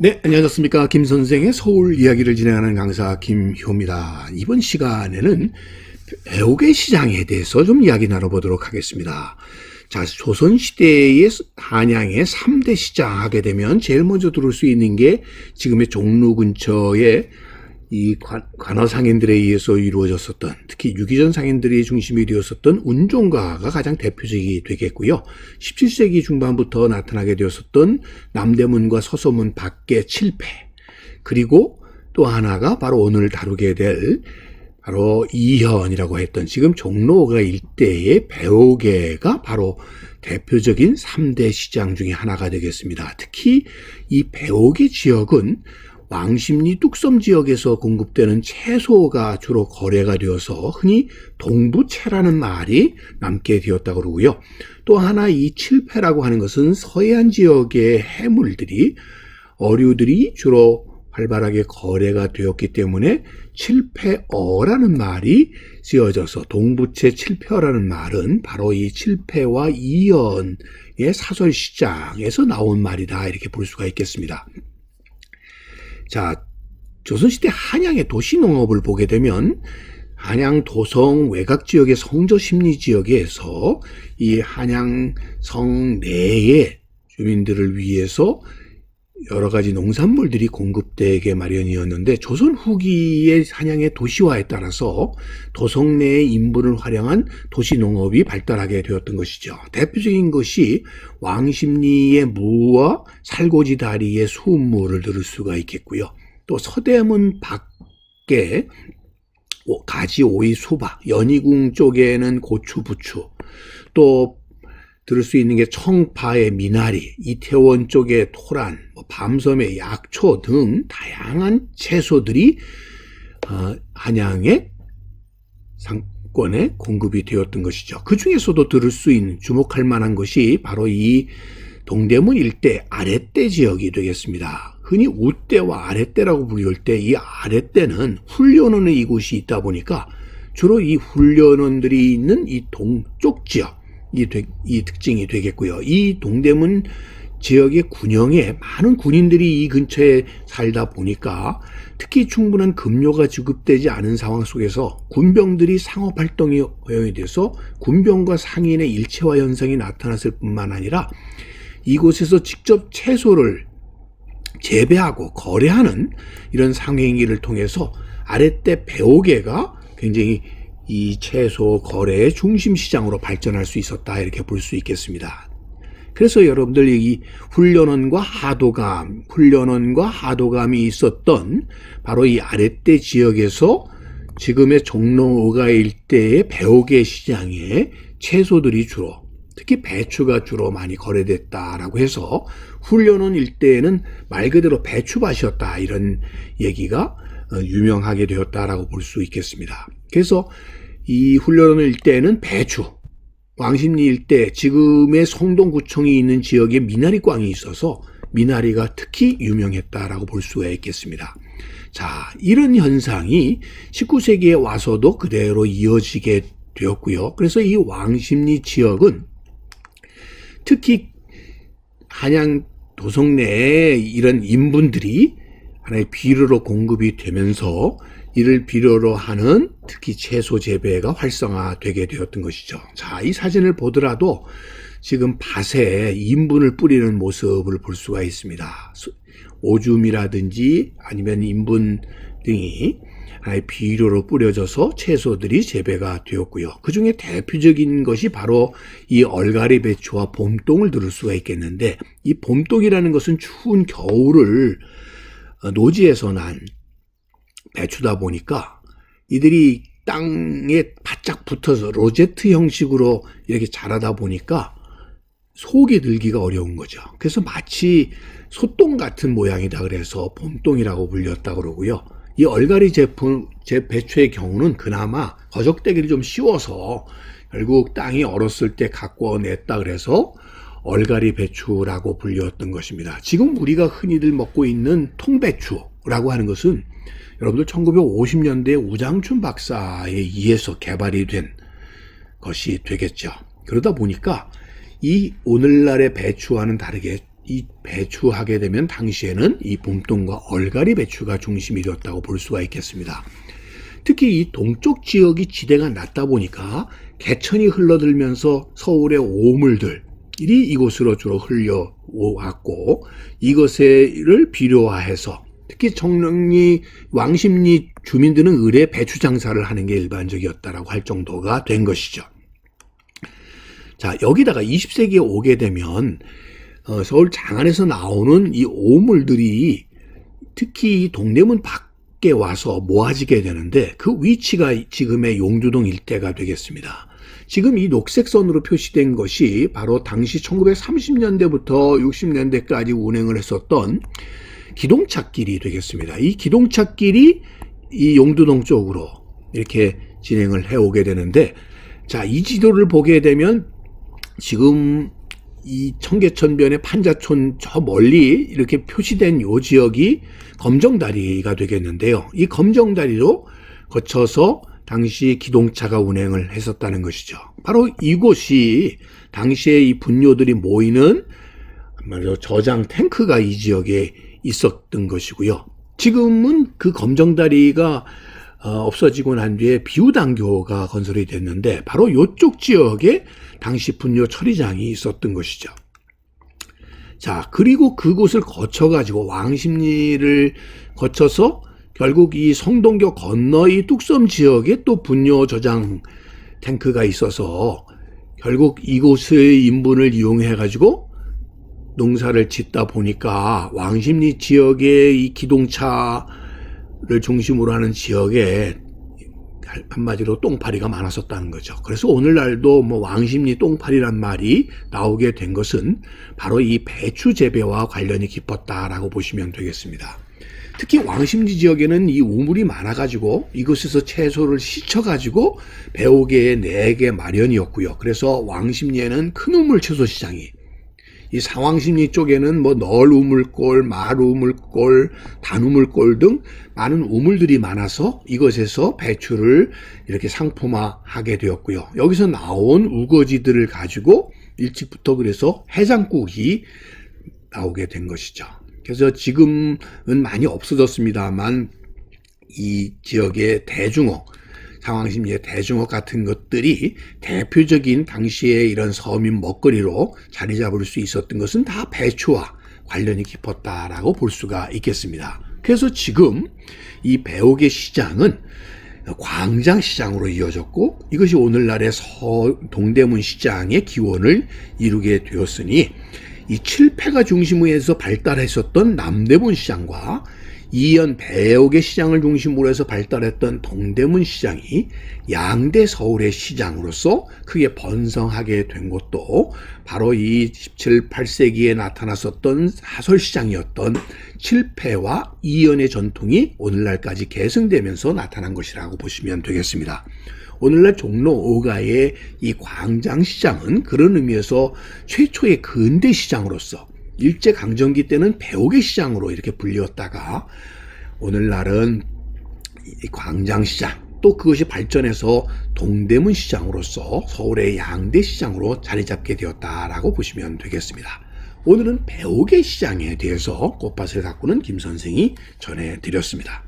네, 안녕하십니까. 김 선생의 서울 이야기를 진행하는 강사 김효입니다. 이번 시간에는 배옥의 시장에 대해서 좀 이야기 나눠보도록 하겠습니다. 자, 조선시대의 한양의 3대 시장 하게 되면 제일 먼저 들을 수 있는 게 지금의 종로 근처에 이 관어 상인들에 의해서 이루어졌었던, 특히 유기전 상인들이 중심이 되었었던 운종가가 가장 대표적이 되겠고요. 17세기 중반부터 나타나게 되었었던 남대문과 서서문 밖의 칠패, 그리고 또 하나가 바로 오늘 다루게 될 바로 이현이라고 했던 지금 종로가 일대의 배옥계가 바로 대표적인 3대 시장 중에 하나가 되겠습니다. 특히 이 배옥계 지역은 왕십리 뚝섬 지역에서 공급되는 채소가 주로 거래가 되어서 흔히 동부채라는 말이 남게 되었다고 그러고요. 또 하나 이 칠패라고 하는 것은 서해안 지역의 해물들이 어류들이 주로 활발하게 거래가 되었기 때문에 칠패어라는 말이 쓰여져서 동부채 칠패어라는 말은 바로 이 칠패와 이연의 사설시장에서 나온 말이다, 이렇게 볼 수가 있겠습니다. 자, 조선시대 한양의 도시농업을 보게 되면 한양 도성 외곽 지역의 성저 심리 지역에서 이 한양성 내의 주민들을 위해서 여러 가지 농산물들이 공급되게 마련이었는데, 조선 후기의 한양의 도시화에 따라서 도성 내의 인분을 활용한 도시농업이 발달하게 되었던 것이죠. 대표적인 것이 왕십리의 무와 살고지 다리의 수음물을 들을 수가 있겠고요. 또 서대문 밖에 가지, 오이, 수박, 연희궁 쪽에는 고추, 부추, 또 들을 수 있는 게 청파의 미나리, 이태원 쪽의 토란, 밤섬의 약초 등 다양한 채소들이 한양의 상권에 공급이 되었던 것이죠. 그 중에서도 들을 수 있는, 주목할 만한 것이 바로 이 동대문 일대 아랫대 지역이 되겠습니다. 흔히 우대와 아랫대라고 부를 때 이 아랫대는 훈련원의 이곳이 있다 보니까 주로 이 훈련원들이 있는 이 동쪽 지역, 이 특징이 되겠고요. 이 동대문 지역의 군영에 많은 군인들이 이 근처에 살다 보니까 특히 충분한 급료가 지급되지 않은 상황 속에서 군병들이 상업활동이 허용이 돼서 군병과 상인의 일체화 현상이 나타났을 뿐만 아니라 이곳에서 직접 채소를 재배하고 거래하는 이런 상행위를 통해서 아랫대 배옥계가 굉장히 이 채소 거래의 중심 시장으로 발전할 수 있었다, 이렇게 볼 수 있겠습니다. 그래서 여러분들 이 훈련원과 하도감이 있었던 바로 이 아랫대 지역에서 지금의 종로가 일대의 배옥계 시장에 채소들이 주로, 특히 배추가 주로 많이 거래됐다라고 해서 훈련원 일대에는 말 그대로 배추밭이었다, 이런 얘기가 유명하게 되었다라고 볼 수 있겠습니다. 그래서 이 훈련원 일대에는 배추, 왕십리 일대, 지금의 성동구청이 있는 지역에 미나리광이 있어서 미나리가 특히 유명했다라고 볼 수가 있겠습니다. 자, 이런 현상이 19세기에 와서도 그대로 이어지게 되었고요. 그래서 이 왕십리 지역은 특히 한양 도성 내에 이런 인분들이 하나의 비료로 공급이 되면서 이를 비료로 하는 특히 채소 재배가 활성화되게 되었던 것이죠. 자, 이 사진을 보더라도 지금 밭에 인분을 뿌리는 모습을 볼 수가 있습니다. 오줌이라든지 아니면 인분 등이 하나의 비료로 뿌려져서 채소들이 재배가 되었고요. 그 중에 대표적인 것이 바로 이 얼갈이 배추와 봄동을 들을 수가 있겠는데, 이 봄동이라는 것은 추운 겨울을 노지에서 난 배추다 보니까 이들이 땅에 바짝 붙어서 로제트 형식으로 이렇게 자라다 보니까 속이 들기가 어려운 거죠. 그래서 마치 소똥 같은 모양이다 그래서 봄동이라고 불렸다고 그러고요. 이 얼갈이 배추의 경우는 그나마 거적대기를 좀 씌워서 결국 땅이 얼었을 때 갖고 냈다 그래서 얼갈이 배추라고 불렸던 것입니다. 지금 우리가 흔히들 먹고 있는 통배추라고 하는 것은 여러분들 1950년대에 우장춘 박사에 의해서 개발이 된 것이 되겠죠. 그러다 보니까 이 오늘날의 배추와는 다르게 이 배추하게 되면 당시에는 이 봄동과 얼갈이 배추가 중심이 되었다고 볼 수가 있겠습니다. 특히 이 동쪽 지역이 지대가 낮다 보니까 개천이 흘러들면서 서울의 오물들이 이곳으로 주로 흘려왔고, 이것을 비료화해서 특히 정릉리, 왕십리 주민들은 을에 배추 장사를 하는 게 일반적이었다라고 할 정도가 된 것이죠. 자, 여기다가 20세기에 오게 되면 서울 장안에서 나오는 이 오물들이 특히 동대문 밖에 와서 모아지게 되는데, 그 위치가 지금의 용두동 일대가 되겠습니다. 지금 이 녹색 선으로 표시된 것이 바로 당시 1930년대부터 60년대까지 운행을 했었던 기동차길이 되겠습니다. 이 기동차길이 이 용두동 쪽으로 이렇게 진행을 해오게 되는데, 자, 이 지도를 보게 되면 지금 이 청계천변의 판자촌 저 멀리 이렇게 표시된 요 지역이 검정다리가 되겠는데요. 이 검정다리로 거쳐서 당시 기동차가 운행을 했었다는 것이죠. 바로 이곳이 당시에 이 분뇨들이 모이는 말로 저장 탱크가 이 지역에 있었던 것이고요. 지금은 그 검정다리가 없어지고 난 뒤에 비우단교가 건설이 됐는데, 바로 이쪽 지역에 당시 분뇨 처리장이 있었던 것이죠. 자, 그리고 그곳을 거쳐가지고 왕십리를 거쳐서 결국 이 성동교 건너 이 뚝섬 지역에 또 분뇨 저장 탱크가 있어서 결국 이곳의 인분을 이용해가지고 농사를 짓다 보니까 왕십리 지역의 이 기동차를 중심으로 하는 지역에 한마디로 똥파리가 많았었다는 거죠. 그래서 오늘날도 뭐 왕십리 똥파리란 말이 나오게 된 것은 바로 이 배추 재배와 관련이 깊었다라고 보시면 되겠습니다. 특히 왕십리 지역에는 이 우물이 많아가지고 이곳에서 채소를 씻어가지고 배옥에 내게 마련이었고요. 그래서 왕십리에는 큰 우물 채소 시장이, 이 상왕십리 쪽에는 뭐 널 우물골, 말 우물골, 단 우물골 등 많은 우물들이 많아서 이것에서 배추를 이렇게 상품화하게 되었고요. 여기서 나온 우거지들을 가지고 일찍부터 그래서 해장국이 나오게 된 것이죠. 그래서 지금은 많이 없어졌습니다만 이 지역의 대중어, 상황십리의 대중어 같은 것들이 대표적인 당시의 이런 서민 먹거리로 자리 잡을 수 있었던 것은 다 배추와 관련이 깊었다라고 볼 수가 있겠습니다. 그래서 지금 이 배옥의 시장은 광장시장으로 이어졌고, 이것이 오늘날의 동대문 시장의 기원을 이루게 되었으니, 이 칠패가 중심으로 해서 발달했었던 남대문 시장과 이연 배옥의 시장을 중심으로 해서 발달했던 동대문 시장이 양대 서울의 시장으로서 크게 번성하게 된 것도 바로 이 17, 18세기에 나타났었던 사설시장이었던 칠패와 이연의 전통이 오늘날까지 계승되면서 나타난 것이라고 보시면 되겠습니다. 오늘날 종로 5가의 이 광장시장은 그런 의미에서 최초의 근대시장으로서 일제강점기 때는 배옥의 시장으로 이렇게 불리웠다가 오늘날은 이 광장시장, 또 그것이 발전해서 동대문 시장으로서 서울의 양대 시장으로 자리 잡게 되었다라고 보시면 되겠습니다. 오늘은 배옥의 시장에 대해서 꽃밭을 가꾸는 김 선생이 전해드렸습니다.